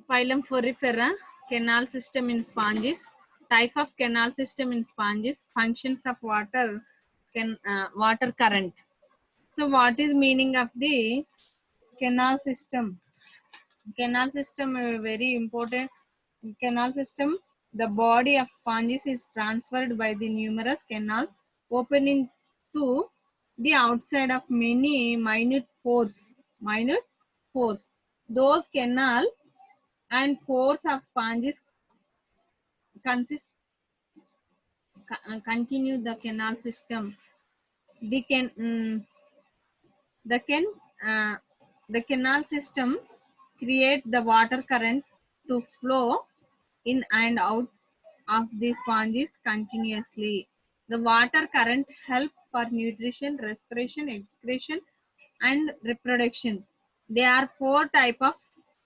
Phylum Porifera, canal system in sponges. Type of canal system in sponges. Functions of water water current. So what is meaning of the canal system? Canal system very important. Canal system, the body of sponges is transferred by the numerous canals opening to the outside of many minute pores. Minute pores. Those canal and pores of sponges consist continue the canal system. The can the can uh, the canal system create the water current to flow in and out of the sponges continuously. The water current help for nutrition, respiration, excretion, and reproduction. There are four type of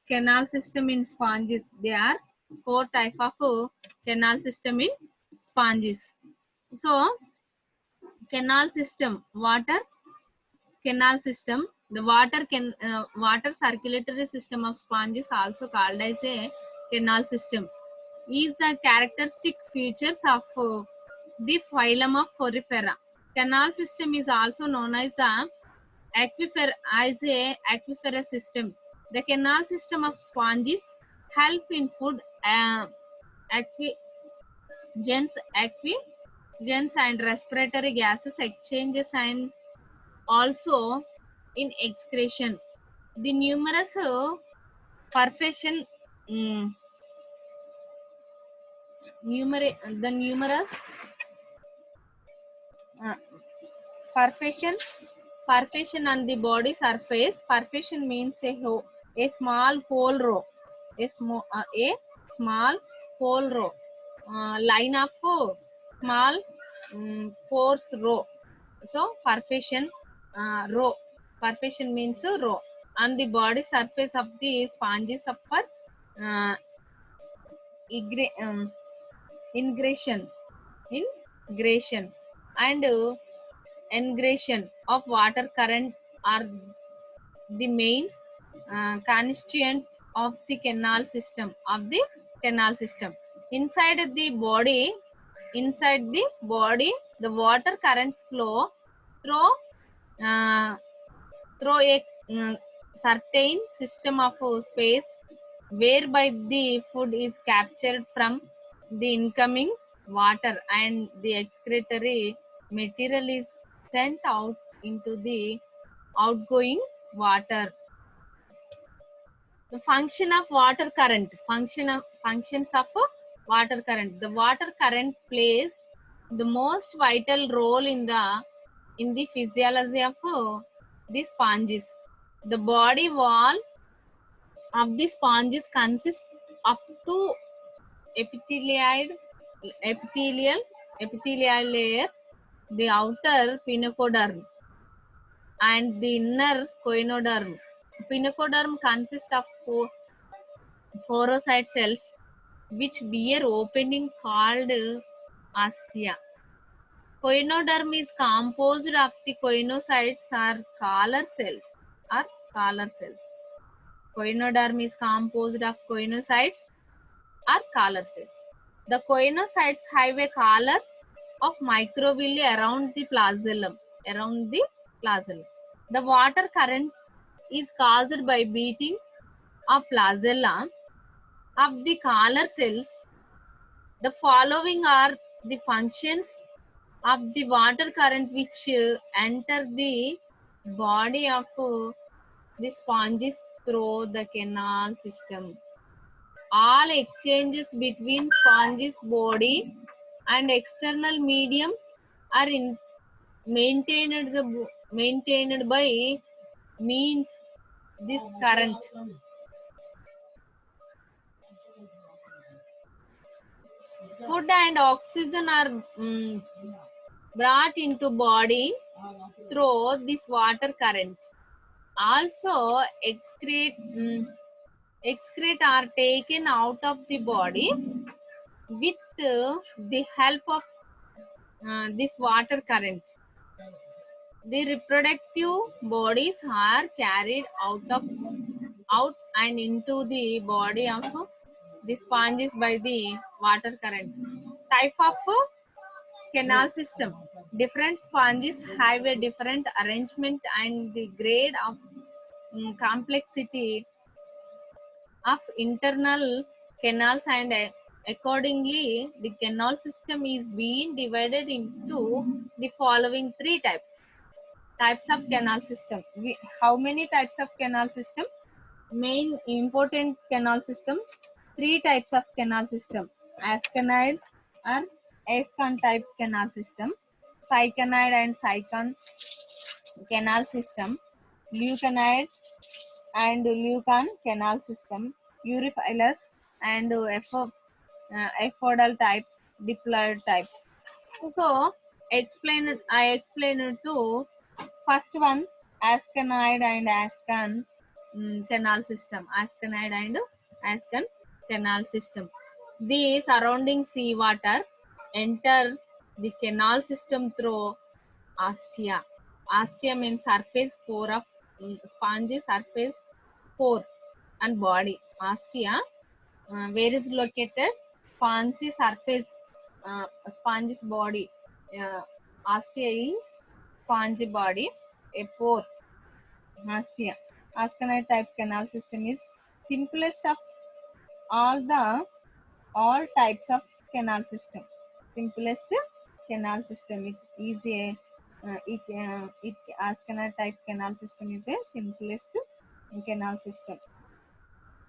canal system in sponges. There are four type of canal system in sponges. So, canal system, water canal system, the water circulatory system of sponges, also called as a canal system, is the characteristic features of the phylum of Porifera. Canal system is also known as the aquiferous system. The canal system of sponges help in food gens and respiratory gases exchanges, and also in excretion. The numerous perforation the numerous uh, perforation on the body surface. Perforation means a small hole row, a small hole row, line of small pores row. So perforation row. Perforation means row on the body surface of the sponges for uh, ingression, and ingression of water current are the main constituent of the canal system. Inside the body, the water currents flow through uh, a certain system of space whereby the food is captured from the incoming water and the excretory material is sent out into the outgoing water. The function of water current. Functions of water current. The water current plays the most vital role in the physiology of the sponges. The body wall of the sponges consists of two epithelial epithelial layer, the outer pinacoderm and the inner coenoderm. Pinacoderm consists of porocyte cells which bear opening called ostia. Coenoderm is composed of the coenocytes or collar cells. Coenoderm is composed of coenocytes or collar cells. The coenocytes have a collar of microvilli around the flagellum. The water current is caused by beating of flagella of the collar cells. The following are the functions of the water current which enter the body of the sponges through the canal system. All exchanges between sponge's body and external medium are maintained by means this current. Food and oxygen are brought into body through this water current. Also, excrete are taken out of the body with the help of this water current. The reproductive bodies are carried out and into the body of the sponges by the water current. Type of canal system. Different sponges have a different arrangement and the grade of complexity of internal canals, and accordingly the canal system is being divided into the following three types of canal system. How many types of canal system? Main important canal system, three types of canal system: ascanide or ascan type canal system, cycanide and cycon canal system, leucanide and leucan canal system, Euryphilus and aphodal types, diploid types. So I explained to first one, ascanide and ascan canal system. Ascanide and ascan canal system. The surrounding sea water enter the canal system through ostia. Ostia means surface pore of spongy surface pore and body. Ostia, where is located? Spongy surface, sponge's body. Ostia is spongy body, a pore. Ostia. Ascanite type canal system is simplest of all the all types of canal system. Simplest canal system. It is a it Ascanite type canal system is a simplest canal system.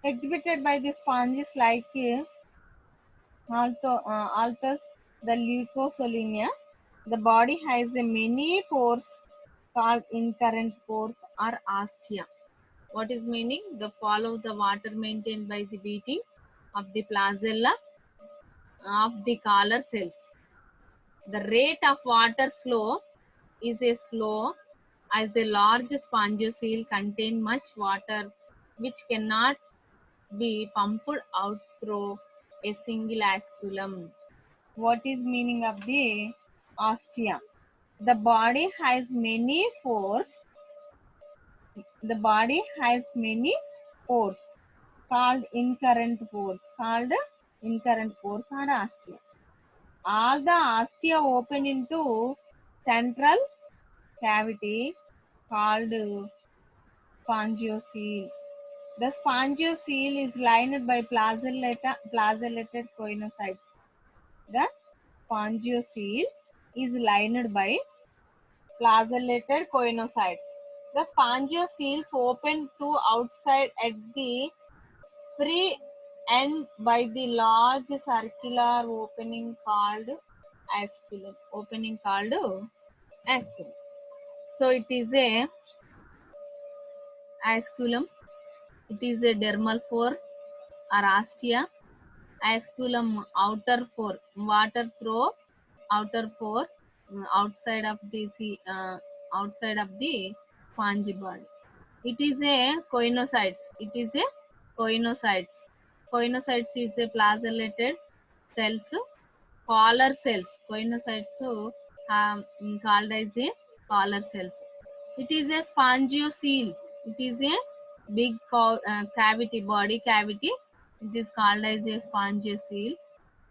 Exhibited by the sponges like Althus, the leucosolia. The body has a many pores called incurrent pores or ostia. What is meaning? The follow the water maintained by the beating of the placella of the collar cells. The rate of water flow is a slow, as the large spongiocele contain much water which cannot be pumped out through a single osculum. What is meaning of the ostia? The body has many pores. The body has many pores called incurrent pores. Called incurrent pores or ostia. All the ostia open into central cavity called spongiocele. The spongiocele is lined by flagellated coinocytes. The spongiocele is lined by flagellated coinocytes. The spongioceles open to outside at the free end by the large circular opening called asculum. Opening called asculum. So it is a asculum. It is a dermal pore or ostia. Asculum outer pore, water through outer pore outside of the outside of the spongy body. It is a coinocytes. It is a coinocytes. Coinocytes is a flagellated cells, collar cells. Coinocytes called as a collar cells. It is a spongiocele. It is a big cavity, body cavity. It is called as a spongiocele.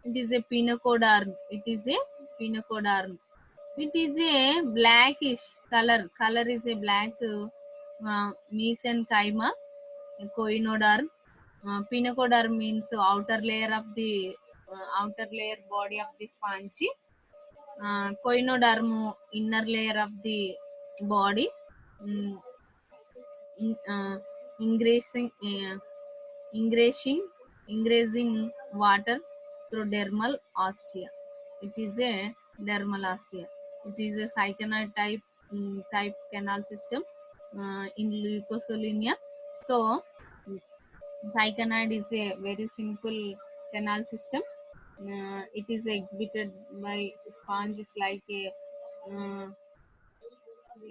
It is a pinacoderm. It is a pinacoderm. It is a blackish color. Color is a black mesenchyma, coinoderm. Pinacoderm means outer layer of the outer layer body of the sponge. Coinoderm inner layer of the body. Mm, ingressing, ingressing water through dermal ostia. It is a dermal ostia. It is a cycanide type canal system in leucosolia. So cycanide is a very simple canal system. It is exhibited by sponges like a uh,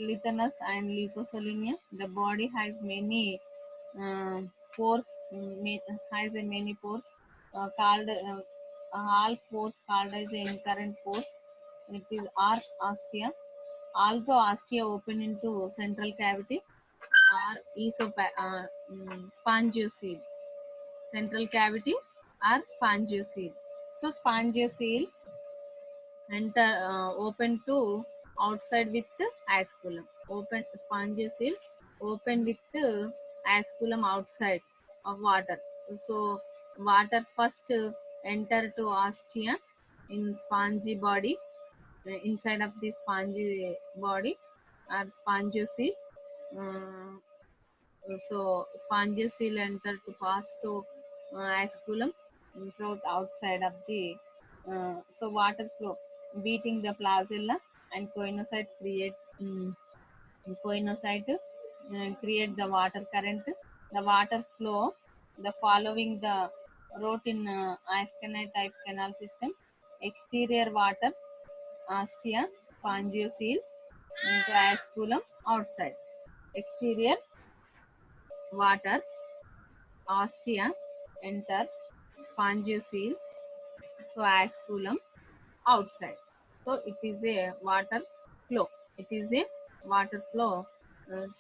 lithanus and leukocylia. The body has many pores, has a many pores called all pores called as incurrent pores. It is arc ostia. Although ostia open into central cavity or spongiocele. Central cavity or spongiocele. So spongiocele enter open to outside with the asculum. Open spongiocele open with the asculum outside of water. So water first enter to ostia in spongy body, inside of the spongy body or spongiocele. Uh, so spongiocele enter to pass to asculum throughout outside of the so water flow beating the flagella and coinocyte create coinocyte create the water current. The water flow the following the route in ascanite type canal system. Exterior water ostia spongiocele into asculum outside. Exterior water ostia enter spongiocele so asculum outside. So it is a water flow. It is a water flow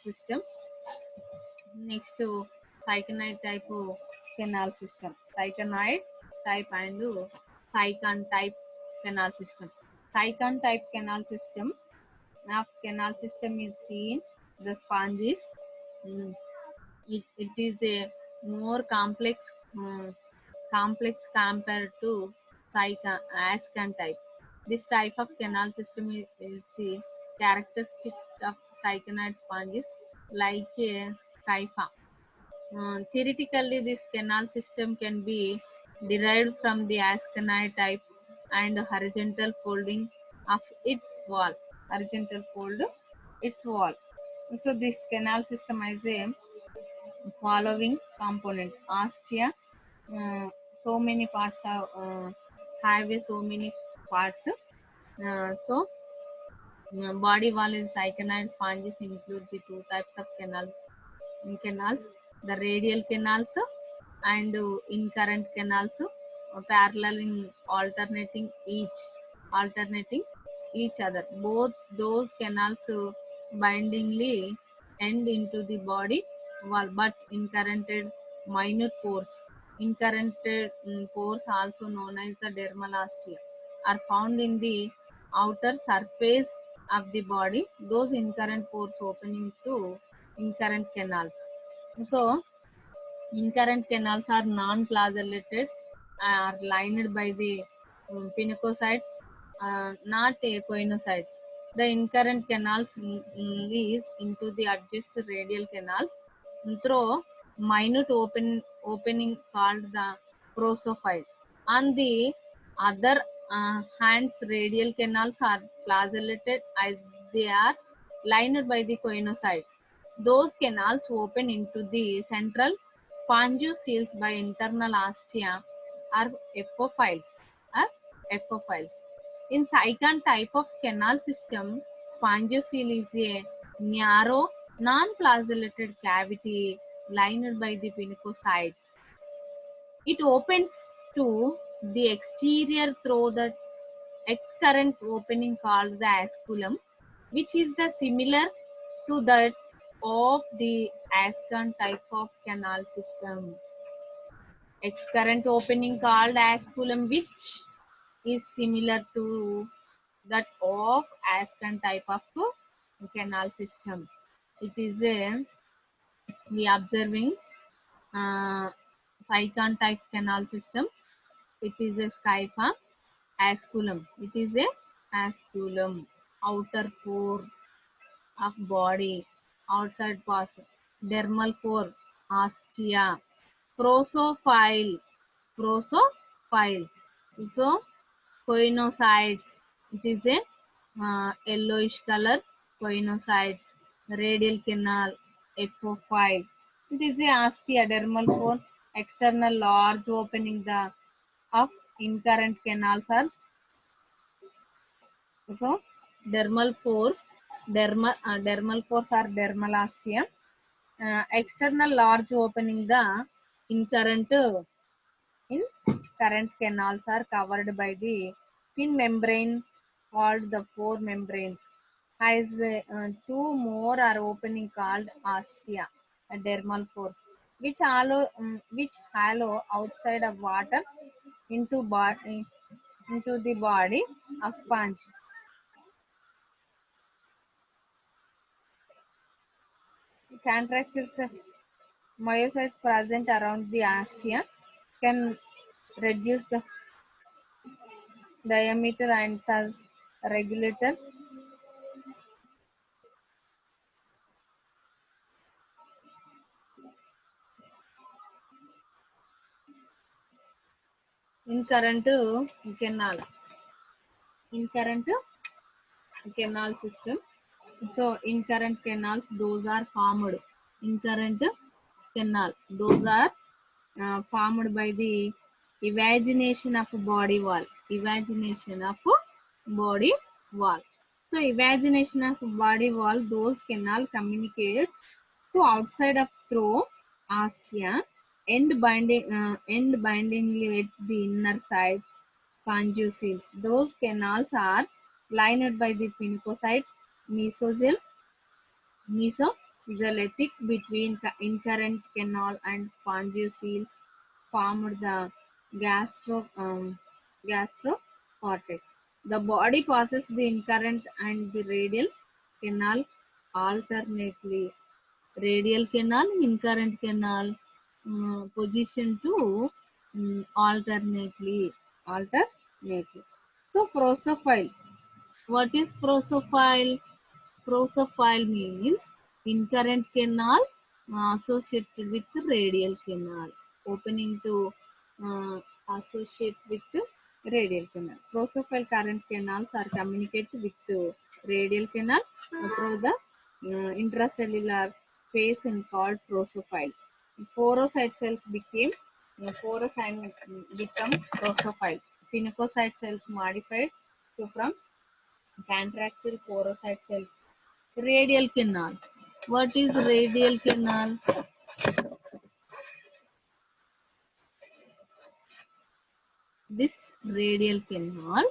system. Next to cyclonite type canal system. Cyclonite type and cycon type canal system. Cycon type canal system of canal system is seen the sponges. mm, it is a more complex compared to Ascan type. This type of canal system is the characteristic of cyclonite sponges like a scypha. Theoretically, this canal system can be derived from the ascanite type and horizontal folding of its wall. Horizontal fold its wall. So this canal system has a following component. Ostia, so many parts have so many parts. Body wall in cyclonite sponges include the two types of canals, the radial canals and incurrent canals, parallel in alternating each other. Both those canals bindingly end into the body wall, but incurrented minute pores. Incurrented pores, also known as the dermal ostia, are found in the outer surface of the body. Those incurrent pores open into incurrent canals. So incurrent canals are non-flagellated, are lined by the pinacocytes, not coinocytes. The incurrent canals leads into the adjacent radial canals through minute opening called the prosophile. On the other hands, radial canals are flagellated as they are lined by the coinocytes. Those canals open into the central spongioceles by internal ostia are epophiles. Are epophiles. In cycon type of canal system, spongiocele is a narrow, non-flagellated cavity lined by the pinacocytes. It opens to the exterior through the excurrent opening called the asculum, which is the similar to that of the Ascan type of canal system. Excurrent opening called asculum, which is similar to that of Ascan type of canal system. It is a we observing uh, cycon type canal system. It is a scypha asculum. It is a asculum outer pore of body, outside pass, dermal pore, ostia, prosophile, prosophile. So coinocytes. It is a yellowish color coinocytes, radial canal, FO5. It is a ostia dermal pore, external large opening the of incurrent canals are so dermal pores dermal pores are dermal ostium. External large opening, the incurrent in current canals are covered by the thin membrane called the pore membranes. Has two more are opening called ostia, dermal pores, which hollow outside of water into the body of sponge. Contractile myocytes present around the ostia can reduce the diameter and thus regulated in current canal in current canal system. So in current canals, those are formed in current canal. Those are formed by the evagination of body wall. Evagination of body wall. So evagination of body wall, those canal communicate to outside of through ostia, end binding with the inner side spongiocele. Those canals are lined by the pinicocytes. Mesogel mesozygotic between incurrent canal and spongiocele formed the gastrocortex. The body passes the incurrent and the radial canal alternately. Radial canal, incurrent canal, position to alternately. So prosophile. What is prosophile? Prosophile means incurrent canal associated with radial canal, opening to uh, associate with radial canal. Prosophile current canals are communicated with the radial canal through the intracellular phase and called prosophile. Porocyte cells became porous and become prosophile. Pinacocyte cells modified to from contractile porocyte cells. Radial canal. What is radial canal? This radial canal,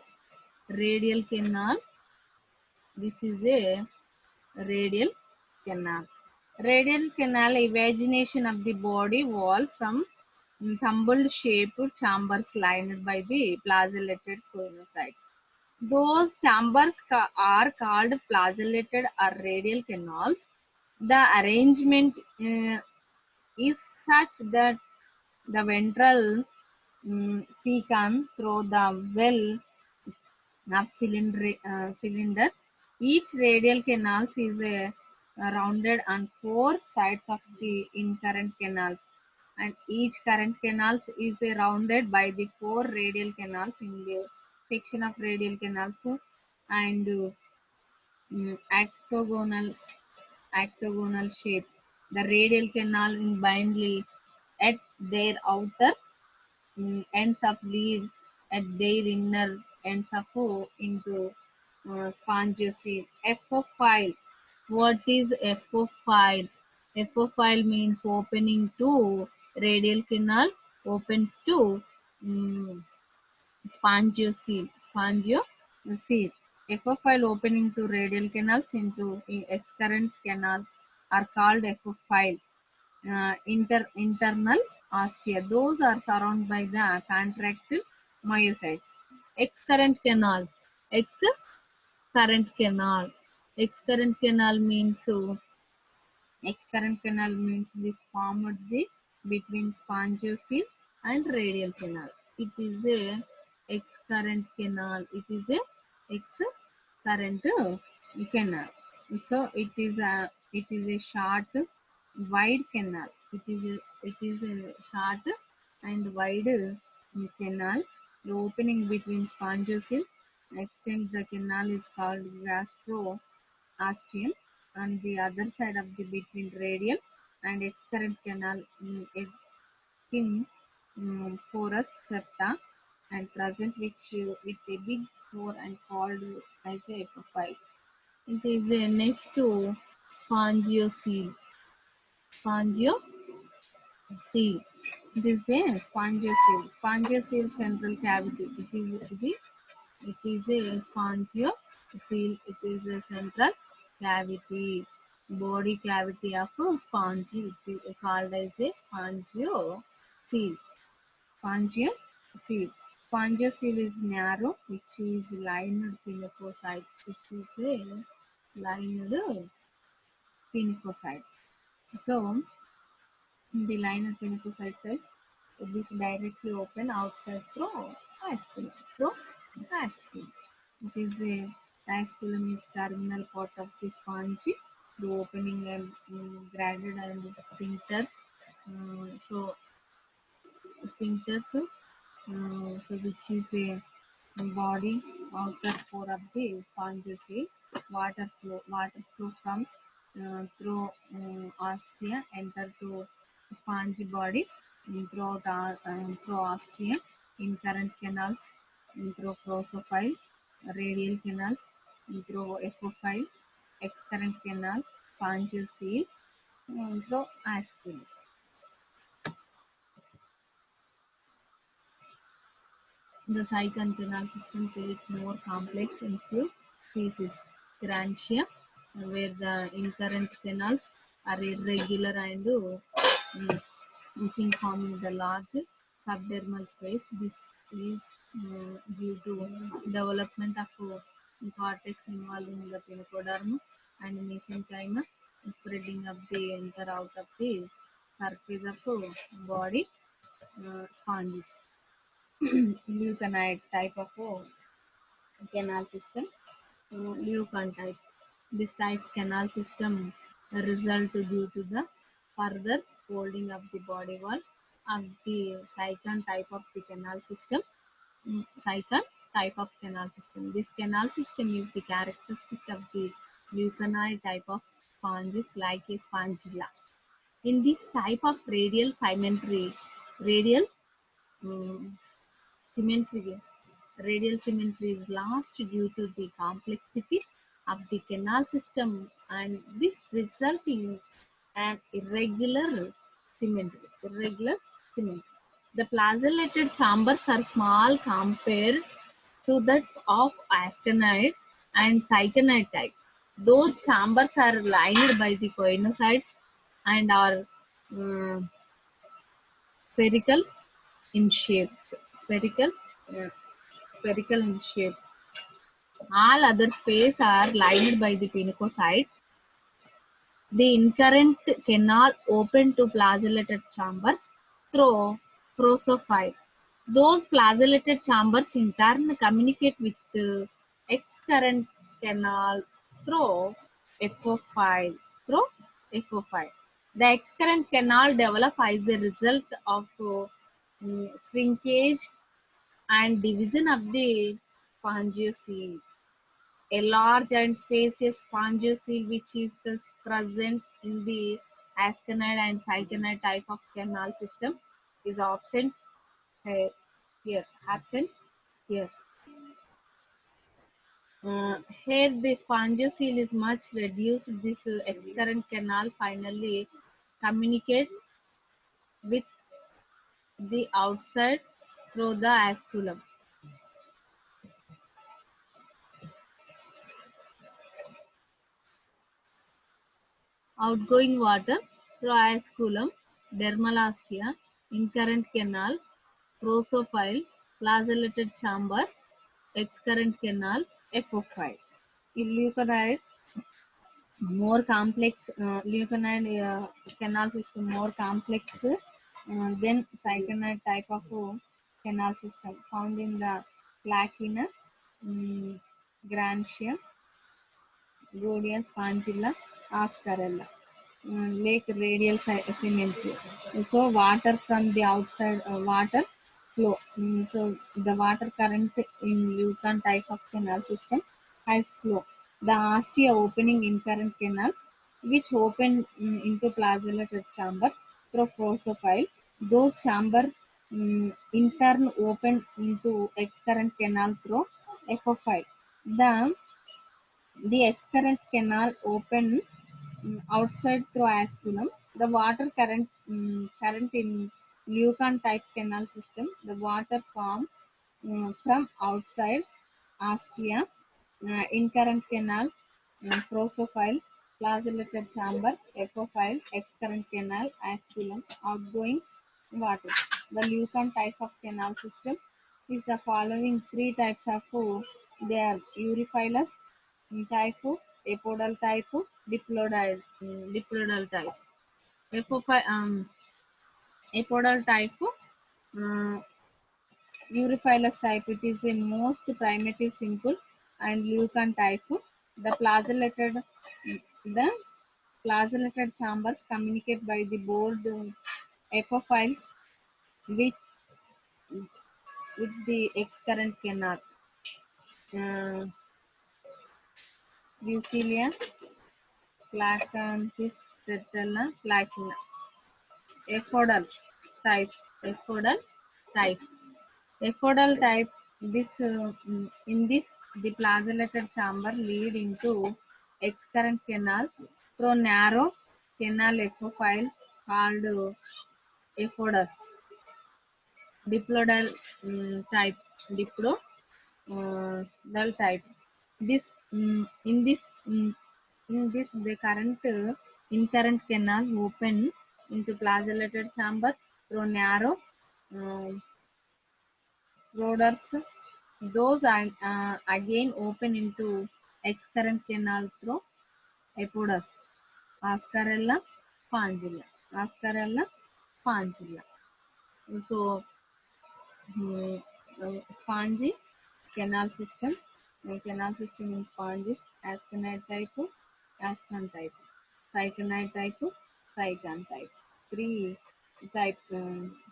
this is a radial canal. Radial canal evagination of the body wall from tumbled shaped chambers lined by the flagellated conocytes. Those chambers are called flagellated or radial canals. The arrangement is such that the ventral cecum through the well of cylinder. Each radial canal is rounded on four sides of the incurrent canals, and each current canals is rounded by the four radial canals in the section of radial canals and octagonal shape. The radial canal in bindly at their outer ends of lead at their inner ends of into spongiocele. F-file. What is F-file? F-file means opening to radial canal, opens to um, spongiocele. F-file opening to radial canals into excurrent canal are called F-file. Internal ostia. Those are surrounded by the contractile myocytes. Excurrent canal. Excurrent canal. Excurrent canal means excurrent canal means this formed the between spongiocele and radial canal. It is a excurrent canal. It is a excurrent canal. So it is a short, wide canal. It is a short and wide canal. The opening between spongiocele extend the canal is called gastroastium, and the other side of the between radial and excurrent canal is thin porous septa and present which with a big pore and called as a profile. It is next to spongiocele. Spongiocele. It is a spongiocele. Spongiocele central cavity. It is a spongiocele. It is a central cavity. Body cavity of a sponge. It is called as a spongiocele. Spongiocele. Spongiocele is narrow, which is lined pinacocytes. It is a lined pinacocytes. So, the liner pinacocyte cells, this directly open outside through vasculum. It is a vasculum is terminal part of the sponge through opening and graded and sphincters. So sphincters, so which is a body outer core of the spongiocele. Water flow from through ostia enter to spongy body through ostia in current canals, through prosophile, radial canals, through epophile, excurrent canal, spongiocele, through ascule. The cycle canal system take more complex in few species. Grantia, where the incurrent canals are irregular and reaching forming the large subdermal space. This is due to development of cortex involving the pinacoderm and mesenchyma, spreading of the enter out of the surface of body sponges. Leuconide type of canal system. Leucon type. This type canal system result due to the further folding of the body wall of the cyclone type of the canal system. Cyclone type of canal system. This canal system is the characteristic of the leuconide type of sponges like a spongilla. In this type of radial um, symmetry. Radial symmetry is lost due to the complexity of the canal system and this resulting an irregular symmetry. The flagellated chambers are small compared to that of asconite and cyconite type. Those chambers are lined by the coinocytes and are um, spherical in shape. Spherical, uh, spherical in shape. All other space are lined by the pinacocyte. The incurrent canal open to flagellated chambers through prosophile. Those flagellated chambers in turn communicate with the excurrent canal through epophile. Through epophile. The excurrent canal develop as a result of shrinkage and division of the spongiocele. A large and spacious spongiocele which is present in the asconide and cyconide type of canal system is absent here. Absent here. Here the spongiocele is much reduced. This excurrent canal finally communicates with the outside through the asculum. Outgoing water through asculum, dermal ostia, incurrent canal, prosophile, flagellated chamber, excurrent canal, epophile. In leuconide, more complex canal system more complex than cyconide type of canal system found in the Placina, um, Grantia, Godia, Spongilla, Ascarella. Lake radial symmetry. So water from the outside water flow. So the water current in Lucan type of canal system has flow. The ostia opening in current canal, which open into flagellated chamber through prosophile. Those chamber in turn open into excurrent canal through epophile. The The excurrent canal open outside through Asculum. The water current in Lucan type canal system. The water form from outside Astria, incurrent canal, prosophile, flagellated chamber, epophile, excurrent canal, Asculum, outgoing water. The Lucan type of canal system is the following three types of they are Euryphilus type, apodal type, diplodal type. Apophy- um, apodal type, Euryphilus type, it is the most primitive simple and Lucan type. The flagellated the flagellated chambers communicate by the board apophyles with the excurrent canal. Uh, Lucilia, Placanthus, Tetella, Placina. Apodal types. Apodal type. Apodal type. In this the flagellated chamber lead into excurrent canal through narrow canal epophiles called apodus. Diplodal type. Diplodal type. This in this the current incurrent canal open into flagellated chamber through narrow uh, rotors. Those are again open into excurrent canal through apodus. Ascarella spongilla. Ascarella spongilla. So spongy canal system. Canal system in sponges, asconite type, ascon type, cyconite type, cycon type. Three type,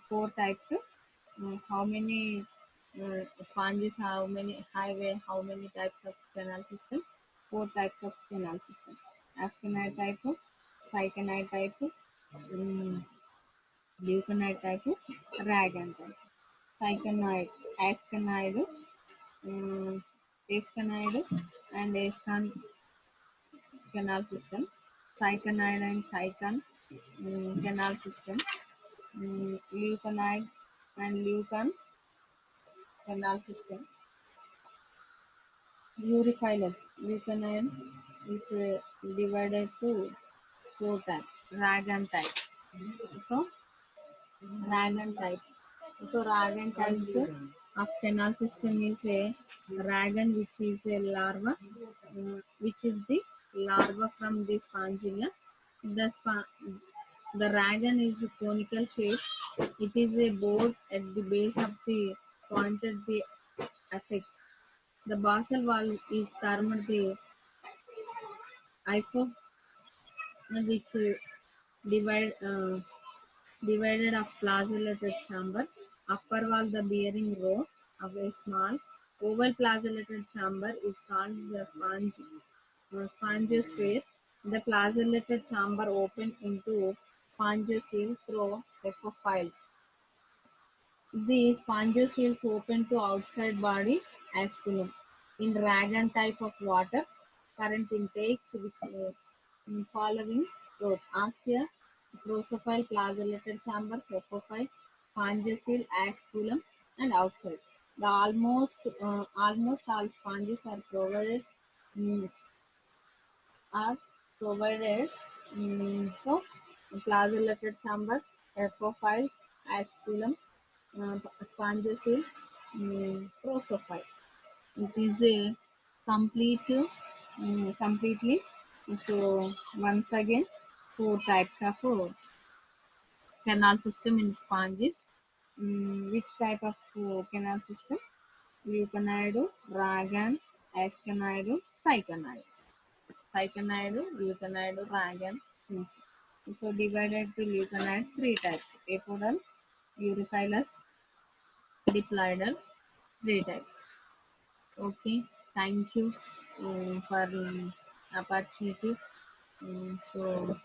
four types. How many sponges? How many types of canal system? Four types of canal system. Asconite type, cyconite type, um, leuconite type, ragan type. Cycanoid, asconide, um, asconide and ascon canal system, cycanide and cycon canal system, leuconide and leucon canal system, Euryphilus. Leuconide is divided to four types, Ragan type. So, Ragan type. So, Ragan types of canal system is a Ragan, which is a larva, which is the larva from the spongilla. The, the ragan is conical shape. It is a board at the base of the pointed the apex. The basal wall is termed the hypo, which divide, divided of flagellated chamber. Upper wall, the bearing row of a small oval flagellated chamber is called the spongiosphere. The flagellated chamber open into spongiocele through epiphytes. The spongiocele open to outside body asculum. In Ragan type of water, current intakes which following growth. Astia, drosophile, flagellated chambers, epiphyte, spongiocele, asculum, and outside. The almost all sponges mm, are provided. So, flagellated chamber, epiphyte, asculum, spongiocele, prosophile. It is a complete, completely. So once again, four types of canal system in sponges. Which type of canal system? Leuconide, Ragan, Asconide, Cyconide. Cyconide, Leuconide, Ragan. So divided to leuconide, three types: apodal, Euryphilus, diploidal, three types. Okay, thank you for opportunity. So